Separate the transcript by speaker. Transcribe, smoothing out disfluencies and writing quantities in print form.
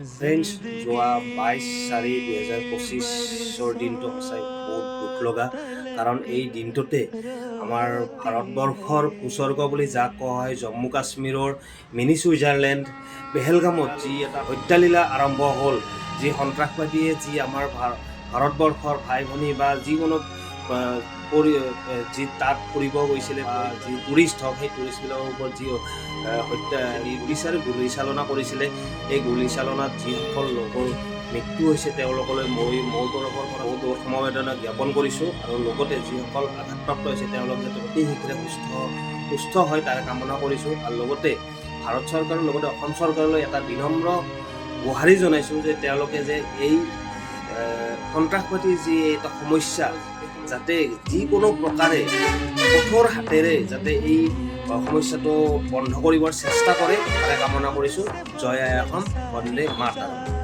Speaker 1: Friends যোৱা 22/4/2025 দিনটো সঁচাই বহুত দুখ লগা। কাৰণ এই দিনটোতে আমাৰ ভাৰতবৰ্ষৰ ভূস্বৰ্গ বুলি যাক কোৱা হয় জম্মু কাশ্মীৰৰ মিনি ছুইজাৰলেণ্ড পেহেলগামত যি এটা হত্যালীলা আৰম্ভ হ'ল, যি সন্ত্ৰাসবাদীয়ে যি আমাৰ ভাৰতবৰ্ষৰ ভাই ভনী বা যিকোনো যি তাত ফুৰিব গৈছিলে বা যি টুৰিষ্ট হওক সেই টুৰিষ্টবিলাকৰ ওপৰত যি হত্যা নিৰ্বিচাৰে গুলীচালনা কৰিছিলে, এই গুলীচালনাত যিসকল লোকৰ মৃত্যু হৈছে তেওঁলোকলৈ মোৰ তৰফৰ পৰা বহুত সমবেদনা জ্ঞাপন কৰিছোঁ। আৰু লগতে যিসকল আঘাতপ্ৰাপ্ত হৈছে তেওঁলোক যাতে অতি শীঘ্ৰে সুস্থ হয় তাৰে কামনা কৰিছোঁ। আৰু লগতে ভাৰত চৰকাৰৰ লগতে অসম চৰকাৰলৈ এটা বিনম্ৰ গুহাৰি জনাইছোঁ যে তেওঁলোকে যে এই সন্ত্ৰাসবাদীৰ যি এটা সমস্যা যাতে যিকোনো প্ৰকাৰে কঠোৰ হাতেৰে যাতে এই সমস্যাটো বন্ধ কৰিবৰ চেষ্টা কৰে তাৰে কামনা কৰিছোঁ। জয় আই অসম, বন্দে মাতৰম।